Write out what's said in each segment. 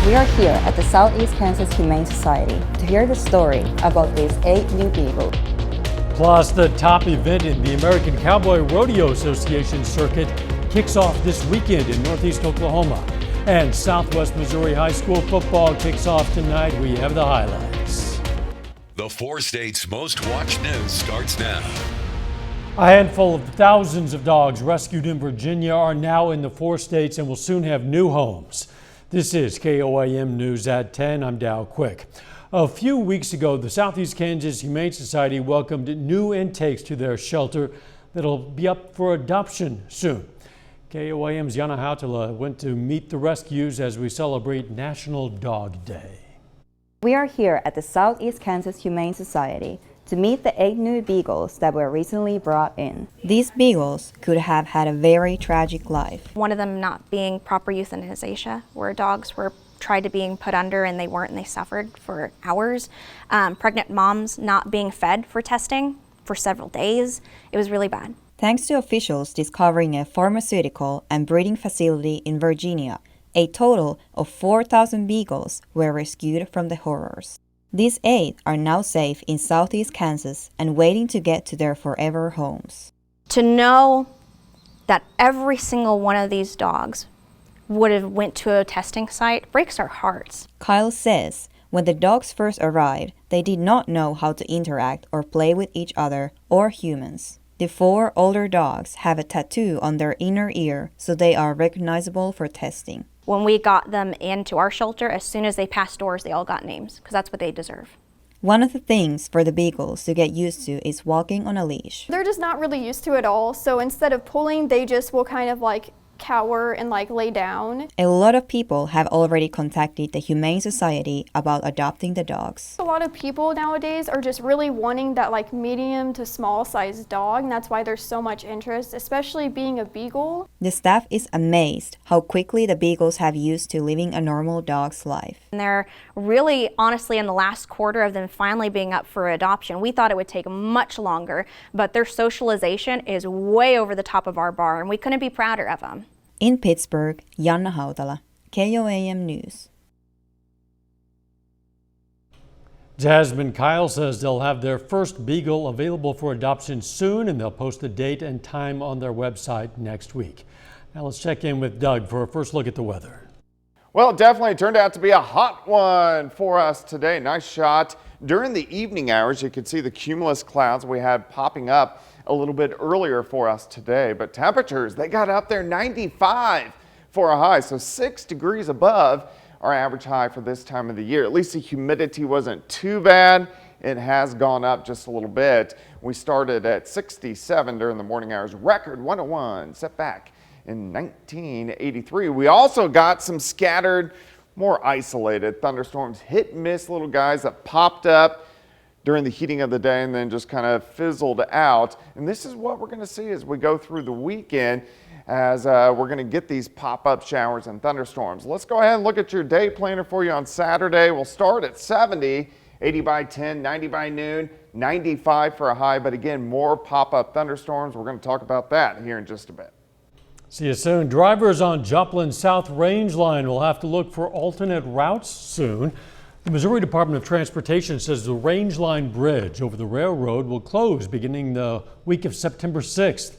We are here at the Southeast Kansas Humane Society to hear the story about these 8 new beagles. Plus, the top event in the American Cowboy Rodeo Association circuit kicks off this weekend in Northeast Oklahoma. And Southwest Missouri High School football kicks off tonight. We have the highlights. The 4 states' most watched news starts now. A handful of thousands of dogs rescued in Virginia are now in the 4 states and will soon have new homes. This is KOAM News at 10. I'm Dow Quick. A few weeks ago, the Southeast Kansas Humane Society welcomed new intakes to their shelter that'll be up for adoption soon. KOAM's Yana Hautala went to meet the rescues as we celebrate National Dog Day. We are here at the Southeast Kansas Humane Society to meet the 8 new beagles that were recently brought in. These beagles could have had a very tragic life. One of them not being proper euthanasia, where dogs were tried to being put under and they weren't, and they suffered for hours. Pregnant moms not being fed for testing for several days. It was really bad. Thanks to officials discovering a pharmaceutical and breeding facility in Virginia, a total of 4,000 beagles were rescued from the horrors. These 8 are now safe in Southeast Kansas and waiting to get to their forever homes. To know that every single one of these dogs would have went to a testing site breaks our hearts. Kyle says when the dogs first arrived, they did not know how to interact or play with each other or humans. The 4 older dogs have a tattoo on their inner ear, so they are recognizable for testing. When we got them into our shelter, as soon as they passed doors, they all got names, because that's what they deserve. One of the things for the beagles to get used to is walking on a leash. They're just not really used to it all, so instead of pulling, they just will kind of like cower and like lay down. A lot of people have already contacted the Humane Society about adopting the dogs. A lot of people nowadays are just really wanting that like medium to small sized dog, and that's why there's so much interest, especially being a beagle. The staff is amazed how quickly the beagles have used to living a normal dog's life. And they're really, honestly, in the last quarter of them finally being up for adoption. We thought it would take much longer, but their socialization is way over the top of our bar, and we couldn't be prouder of them. In Pittsburgh, Yana Hautala, KOAM News. Jasmine Kyle says they'll have their first beagle available for adoption soon, and they'll post the date and time on their website next week. Now let's check in with Doug for a first look at the weather. Well, it definitely turned out to be a hot one for us today. Nice shot. During the evening hours, you could see the cumulus clouds we had popping up a little bit earlier for us today. But temperatures, they got up there 95 for a high, so 6 degrees above our average high for this time of the year. At least the humidity wasn't too bad. It has gone up just a little bit. We started at 67 during the morning hours. Record 101 set back in 1983. We also got some scattered, more isolated thunderstorms, hit and miss little guys that popped up during the heating of the day and then just kind of fizzled out. And this is what we're going to see as we go through the weekend, as we're going to get these pop-up showers and thunderstorms. Let's go ahead and look at your day planner for you on Saturday. We'll start at 70, 80 by 10, 90 by noon, 95 for a high, but again, more pop-up thunderstorms. We're going to talk about that here in just a bit. See you soon. Drivers on Joplin South Range Line will have to look for alternate routes soon. The Missouri Department of Transportation says the Range Line Bridge over the railroad will close beginning the week of September 6th.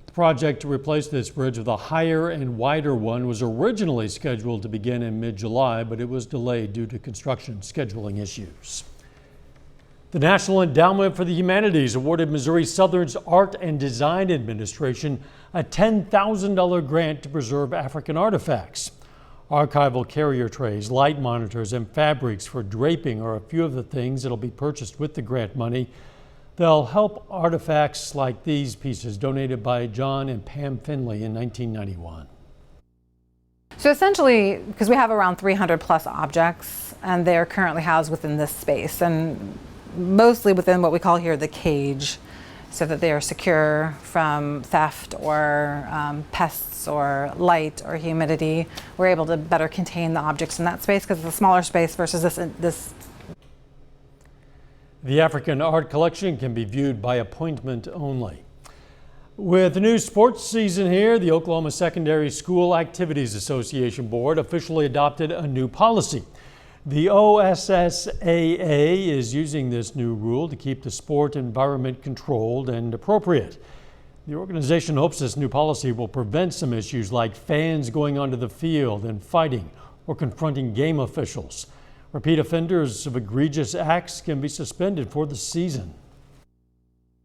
The project to replace this bridge with a higher and wider one was originally scheduled to begin in mid-July, but it was delayed due to construction scheduling issues. The National Endowment for the Humanities awarded Missouri Southern's Art and Design Administration a $10,000 grant to preserve African artifacts. Archival carrier trays, light monitors, and fabrics for draping are a few of the things that will be purchased with the grant money. They'll help artifacts like these pieces donated by John and Pam Finley in 1991. So essentially, because we have around 300 plus objects, and they're currently housed within this space, and mostly within what we call here the cage, so that they are secure from theft or pests or light or humidity. We're able to better contain the objects in that space because it's a smaller space versus this. The African art collection can be viewed by appointment only. With the new sports season here, the Oklahoma Secondary School Activities Association Board officially adopted a new policy. The OSSAA is using this new rule to keep the sport environment controlled and appropriate. The organization hopes this new policy will prevent some issues like fans going onto the field and fighting or confronting game officials. Repeat offenders of egregious acts can be suspended for the season.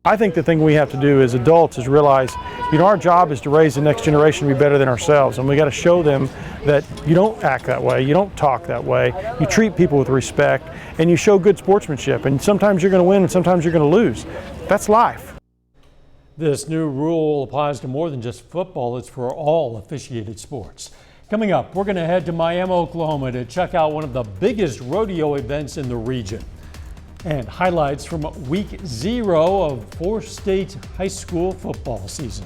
I think the thing we have to do as adults is realize, our job is to raise the next generation to be better than ourselves, and we got to show them that you don't act that way, you don't talk that way, you treat people with respect, and you show good sportsmanship. And sometimes you're going to win and sometimes you're going to lose. That's life. This new rule applies to more than just football. It's for all officiated sports. Coming up, we're going to head to Miami, Oklahoma to check out one of the biggest rodeo events in the region. And highlights from week 0 of 4-state high school football season.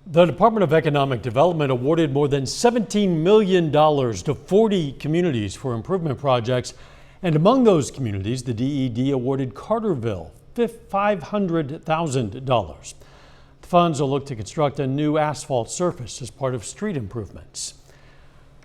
The Department of Economic Development awarded more than $17 million to 40 communities for improvement projects. And among those communities, the DED awarded Carterville $500,000. The funds will look to construct a new asphalt surface as part of street improvements.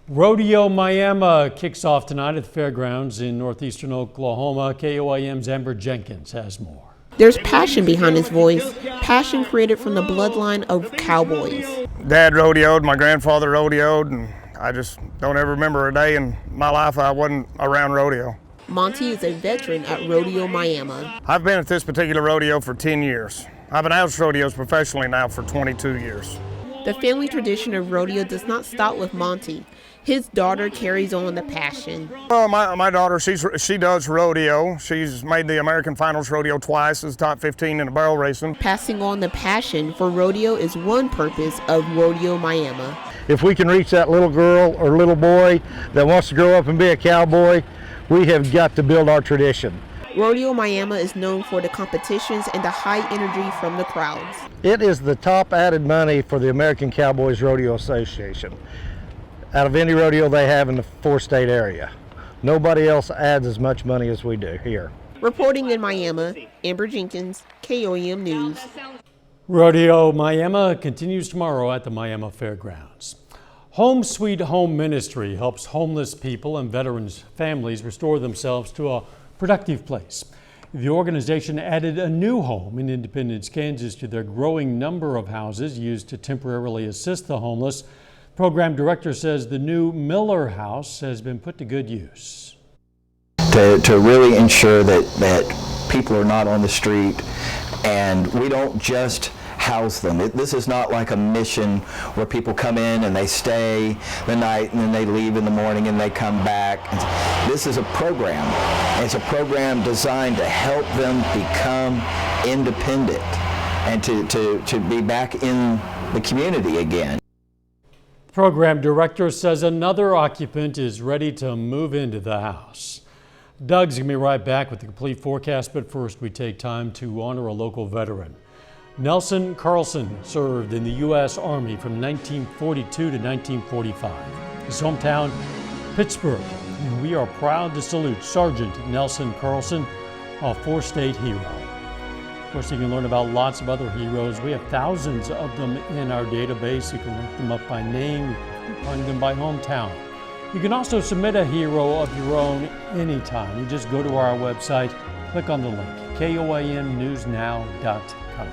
Rodeo Miami kicks off tonight at the fairgrounds in northeastern Oklahoma. KOAM's Amber Jenkins has more. There's passion behind his voice, passion created from the bloodline of cowboys. Dad rodeoed, my grandfather rodeoed, and I just don't ever remember a day in my life I wasn't around rodeo. Monty is a veteran at Rodeo Miami. I've been at this particular rodeo for 10 years. I've been out rodeos professionally now for 22 years. The family tradition of rodeo does not stop with Monty. His daughter carries on the passion. Oh, my daughter, she does rodeo. She's made the American Finals rodeo twice as top 15 in the barrel racing. Passing on the passion for rodeo is one purpose of Rodeo Miami. If we can reach that little girl or little boy that wants to grow up and be a cowboy, we have got to build our tradition. Rodeo Miami is known for the competitions and the high energy from the crowds. It is the top added money for the American Cowboys Rodeo Association. Out of any rodeo they have in the 4-state area. Nobody else adds as much money as we do here. Reporting in Miami, Amber Jenkins, KOAM News. Rodeo Miami continues tomorrow at the Miami Fairgrounds. Home Sweet Home Ministry helps homeless people and veterans' families restore themselves to a productive place. The organization added a new home in Independence, Kansas to their growing number of houses used to temporarily assist the homeless. Program director says the new Miller House has been put to good use. To really ensure that people are not on the street, and we don't just house them. This is not like a mission where people come in and they stay the night and then they leave in the morning and they come back. This is a program. It's a program designed to help them become independent and to be back in the community again. Program director says another occupant is ready to move into the house. Doug's going to be right back with the complete forecast, but first we take time to honor a local veteran. Nelson Carlson served in the U.S. Army from 1942 to 1945. His hometown, Pittsburgh, and we are proud to salute Sergeant Nelson Carlson, a 4-state hero. Of course, you can learn about lots of other heroes. We have thousands of them in our database. You can look them up by name, you can find them by hometown. You can also submit a hero of your own anytime. You just go to our website, click on the link, KOAMnewsnow.com.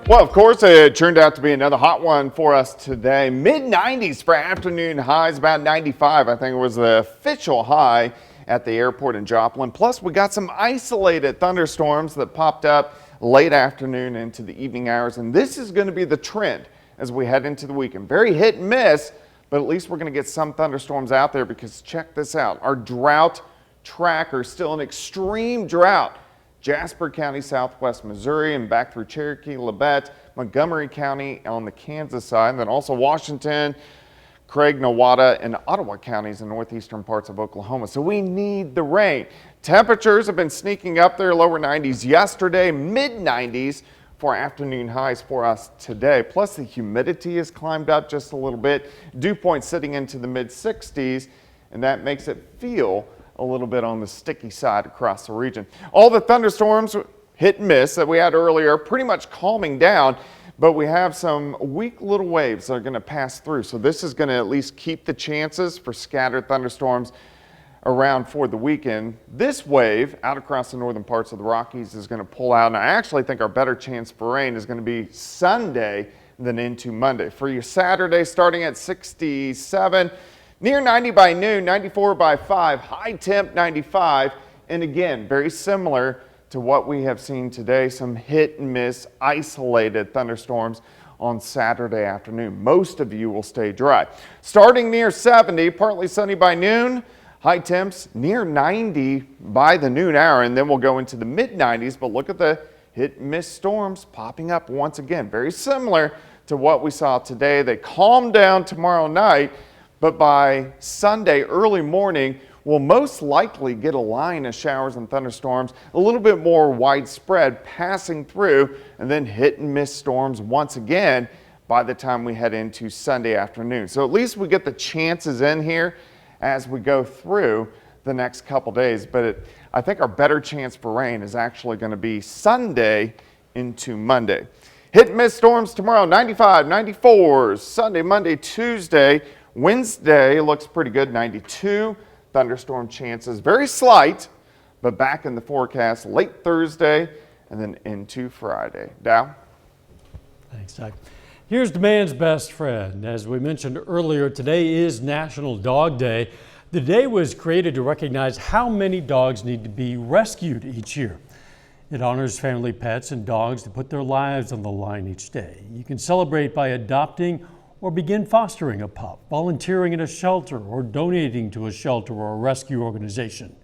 Well, of course, it turned out to be another hot one for us today. Mid-90s for afternoon highs, about 95. I think it was the official high at the airport in Joplin. Plus, we got some isolated thunderstorms that popped up late afternoon into the evening hours. And this is going to be the trend as we head into the weekend. Very hit and miss, but at least we're going to get some thunderstorms out there because check this out. Our drought tracker still an extreme drought. Jasper County, southwest Missouri, and back through Cherokee, Labette, Montgomery County on the Kansas side, and then also Washington, Craig, Nowata, and Ottawa counties in northeastern parts of Oklahoma. So we need the rain. Temperatures have been sneaking up there, lower 90s yesterday, mid 90s for afternoon highs for us today. Plus the humidity has climbed up just a little bit. Dew point sitting into the mid 60s, and that makes it feel a little bit on the sticky side across the region. All the thunderstorms, hit and miss, that we had earlier pretty much calming down, but we have some weak little waves that are going to pass through. So this is going to at least keep the chances for scattered thunderstorms around for the weekend. This wave out across the northern parts of the Rockies is going to pull out, and I actually think our better chance for rain is going to be Sunday than into Monday. For your Saturday, starting at 67, near 90 by noon, 94 by 5, high temp 95, and again, very similar to what we have seen today, some hit and miss isolated thunderstorms on Saturday afternoon. Most of you will stay dry. Starting near 70, partly sunny by noon, high temps near 90 by the noon hour, and then we'll go into the mid 90s, but look at the hit and miss storms popping up once again. Very similar to what we saw today. They calm down tomorrow night, but by Sunday early morning, we'll most likely get a line of showers and thunderstorms, a little bit more widespread passing through, and then hit and miss storms once again by the time we head into Sunday afternoon. So at least we get the chances in here as we go through the next couple days, but I think our better chance for rain is actually going to be Sunday into Monday. Hit and miss storms tomorrow, 95, 94, Sunday, Monday, Tuesday. Wednesday looks pretty good, 92. Thunderstorm chances, very slight, but back in the forecast late Thursday and then into Friday. Dow? Thanks, Doug. Here's Demand's best friend. As we mentioned earlier, today is National Dog Day. The day was created to recognize how many dogs need to be rescued each year. It honors family pets and dogs that put their lives on the line each day. You can celebrate by adopting or begin fostering a pup, volunteering at a shelter, or donating to a shelter or a rescue organization.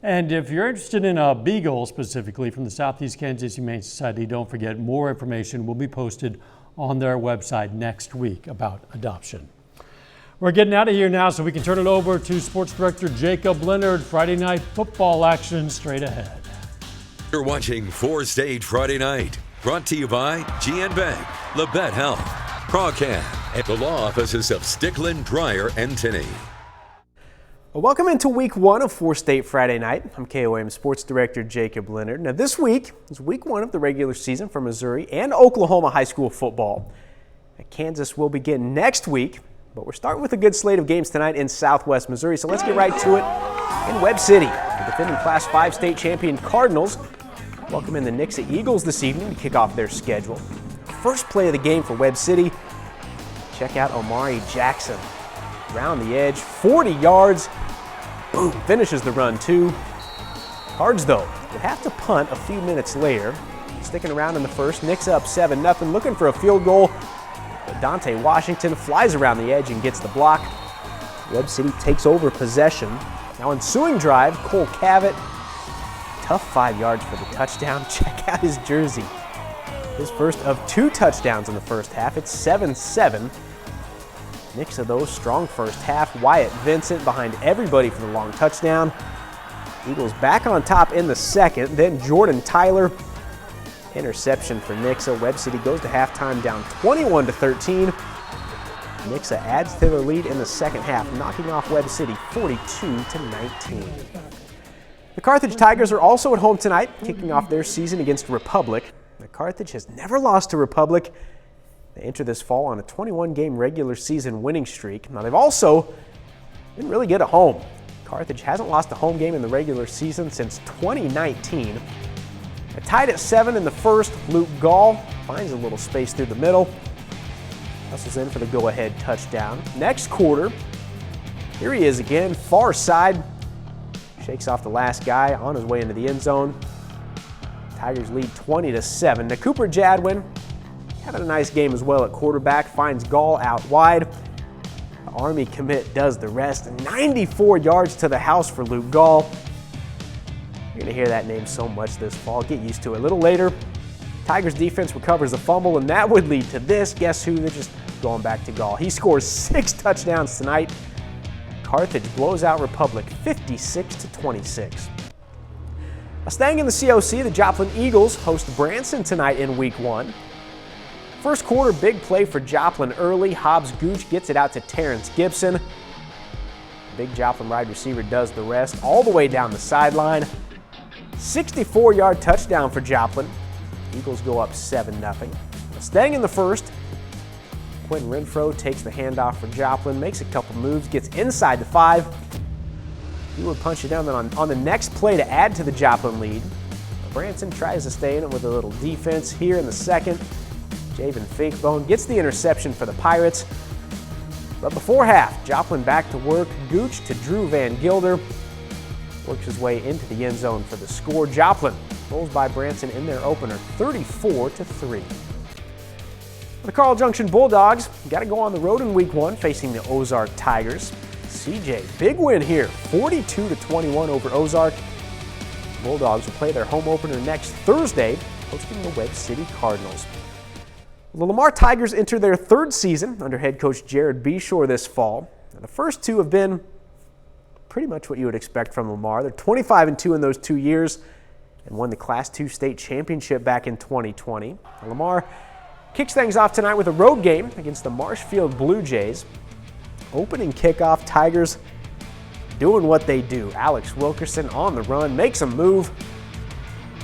And if you're interested in a beagle specifically from the Southeast Kansas Humane Society, don't forget more information will be posted on their website next week about adoption. We're getting out of here now so we can turn it over to Sports Director Jacob Leonard. Friday night football action straight ahead. You're watching 4-Stage Friday Night, brought to you by GN Bank, Labette Health, KOAM, and the law offices of Stickland, Dryer, and Tinney. Well, welcome into week one of 4-State Friday Night. I'm KOAM Sports Director Jacob Leonard. Now this week is week one of the regular season for Missouri and Oklahoma high school football. Kansas will begin next week, but we're starting with a good slate of games tonight in Southwest Missouri, so let's get right to it in Webb City. The defending Class 5 state champion Cardinals welcome in the Nixa Eagles this evening to kick off their schedule. First play of the game for Webb City. Check out Omari Jackson. Around the edge, 40 yards. Boom, finishes the run too. Cards though would have to punt a few minutes later. Sticking around in the first, Nixa up 7-0, looking for a field goal. But Dante Washington flies around the edge and gets the block. Webb City takes over possession. Now ensuing drive, Cole Cavett. Tough 5 yards for the touchdown. Check out his jersey. His first of 2 touchdowns in the first half. It's 7-7. Nixa though, strong first half. Wyatt Vincent behind everybody for the long touchdown. Eagles back on top in the second. Then Jordan Tyler. Interception for Nixa. Webb City goes to halftime down 21-13. Nixa adds to their lead in the second half, knocking off Webb City 42-19. The Carthage Tigers are also at home tonight, kicking off their season against Republic. The Carthage has never lost to Republic. They enter this fall on a 21-game regular season winning streak. Now they've also been really good at home. Carthage hasn't lost a home game in the regular season since 2019. They're tied at 7 in the first. Luke Gall finds a little space through the middle. Hustles in for the go-ahead touchdown. Next quarter, here he is again, far side. Shakes off the last guy on his way into the end zone. Tigers lead 20-7. Now Cooper Jadwin having a nice game as well at quarterback. Finds Gall out wide. The Army commit does the rest. 94 yards to the house for Luke Gall. You're going to hear that name so much this fall. Get used to it. A little later, Tigers defense recovers the fumble, and that would lead to this. Guess who? They're just going back to Gall. He scores 6 touchdowns tonight. Carthage blows out Republic 56-26. Staying in the COC, the Joplin Eagles host Branson tonight in Week 1. First quarter, big play for Joplin early. Hobbs Gooch gets it out to Terrence Gibson. Big Joplin wide receiver does the rest all the way down the sideline. 64-yard touchdown for Joplin. Eagles go up 7-0. Staying in the first, Quentin Renfro takes the handoff for Joplin, makes a couple moves, gets inside the 5. He would punch it down then on the next play to add to the Joplin lead. Branson tries to stay in it with a little defense here in the second. Javen Finkbone gets the interception for the Pirates. But before half, Joplin back to work. Gooch to Drew Van Gilder. Works his way into the end zone for the score. Joplin rolls by Branson in their opener, 34-3. The Carl Junction Bulldogs got to go on the road in Week 1 facing the Ozark Tigers. CJ, big win here, 42-21 over Ozark. Bulldogs will play their home opener next Thursday, hosting the Webb City Cardinals. The Lamar Tigers enter their third season under head coach Jared Beshore this fall. The first two have been pretty much what you would expect from Lamar. They're 25-2 in those 2 years and won the Class II state championship back in 2020. Lamar kicks things off tonight with a road game against the Marshfield Blue Jays. Opening kickoff, Tigers doing what they do. Alex Wilkerson on the run, makes a move,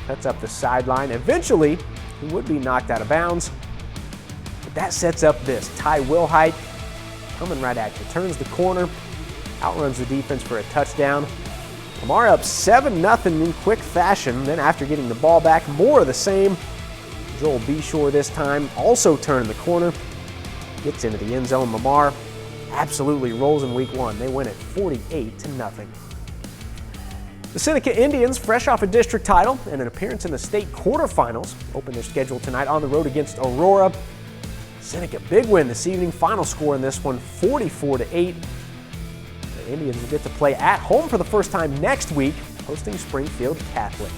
cuts up the sideline. Eventually, he would be knocked out of bounds. But that sets up this. Ty Wilhite coming right at you. Turns the corner, outruns the defense for a touchdown. Lamar up 7-0 in quick fashion. Then after getting the ball back, more of the same. Joel Beshore this time also turning the corner, gets into the end zone. Lamar absolutely rolls in Week 1. They win it 48-0. The Seneca Indians, fresh off a district title and an appearance in the state quarterfinals, open their schedule tonight on the road against Aurora. Seneca, big win this evening. Final score in this one, 44-8. The Indians will get to play at home for the first time next week, hosting Springfield Catholic.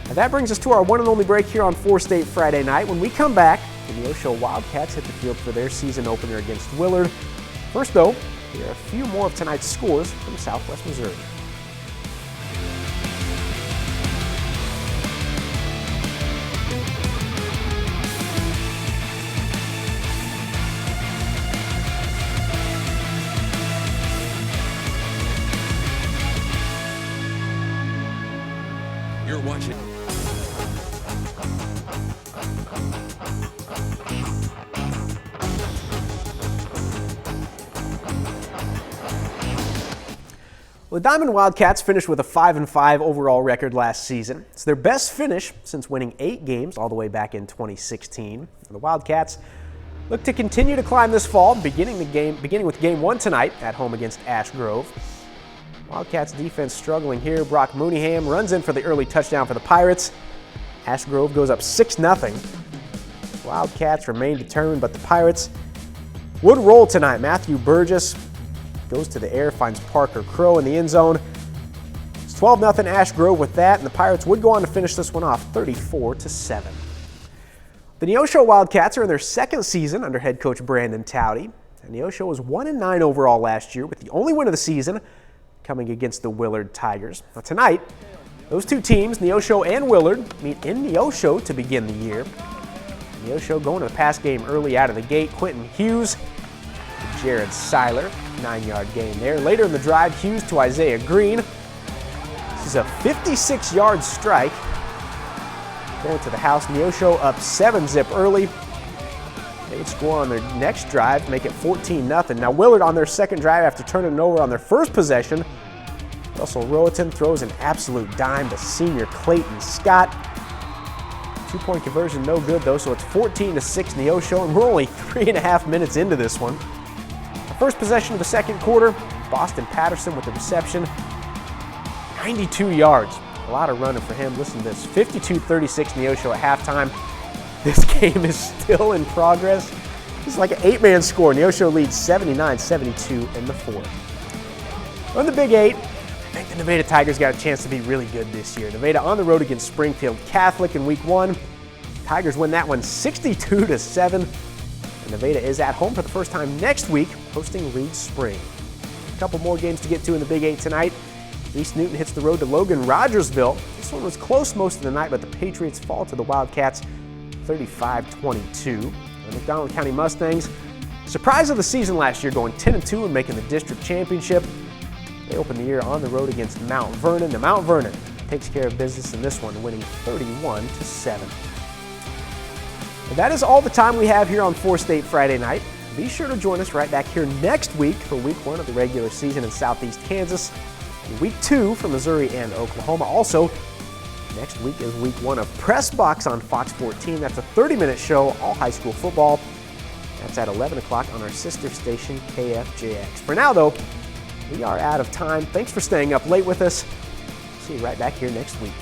Now that brings us to our one and only break here on 4 State Friday night. When we come back, the Neosho Wildcats hit the field for their season opener against Willard. First, though, here are a few more of tonight's scores from Southwest Missouri. You're watching. Well, the Diamond Wildcats finished with a 5-5 overall record last season. It's their best finish since winning 8 games all the way back in 2016. The Wildcats look to continue to climb this fall, beginning with Game 1 tonight at home against Ash Grove. Wildcats defense struggling here. Brock Mooneyham runs in for the early touchdown for the Pirates. Ash Grove goes up 6-0. Wildcats remain determined, but the Pirates would roll tonight. Matthew Burgess goes to the air, finds Parker Crow in the end zone. It's 12-0 Ash Grove with that, and the Pirates would go on to finish this one off 34-7. The Neosho Wildcats are in their second season under head coach Brandon Towdy. And Neosho was 1-9 overall last year, with the only win of the season coming against the Willard Tigers. Now tonight, those two teams, Neosho and Willard, meet in Neosho to begin the year. Neosho going to the pass game early out of the gate. Quentin Hughes to Jared Seiler, 9-yard gain there. Later in the drive, Hughes to Isaiah Green. This is a 56-yard strike. Going to the house, Neosho up 7-zip early. They would score on their next drive, make it 14-0. Now Willard on their second drive after turning it over on their first possession. Russell Rowaton throws an absolute dime to senior Clayton Scott. 2-point conversion, no good though, so it's 14-6 Neosho, and we're only 3.5 minutes into this one. The first possession of the second quarter, Boston Patterson with the reception. 92 yards. A lot of running for him. Listen to this, 52-36 Neosho at halftime. This game is still in progress. It's like an 8-man score. Neosho leads 79-72 in the fourth. On the Big 8, I think the Nevada Tigers got a chance to be really good this year. Nevada on the road against Springfield Catholic in Week 1. Tigers win that one 62-7. And Nevada is at home for the first time next week, hosting Reed Spring. A couple more games to get to in the Big 8 tonight. East Newton hits the road to Logan Rogersville. This one was close most of the night, but the Patriots fall to the Wildcats 35-22. The McDonald County Mustangs, surprise of the season last year, going 10-2 and making the district championship. They opened the year on the road against Mount Vernon. Now Mount Vernon takes care of business in this one, winning 31-7. And that is all the time we have here on 4-State Friday night. Be sure to join us right back here next week for week 1 of the regular season in Southeast Kansas, and week 2 for Missouri and Oklahoma. Also, next week is week 1 of Press Box on Fox 14. That's a 30-minute show, all high school football. That's at 11 o'clock on our sister station, KFJX. For now, though, we are out of time. Thanks for staying up late with us. See you right back here next week.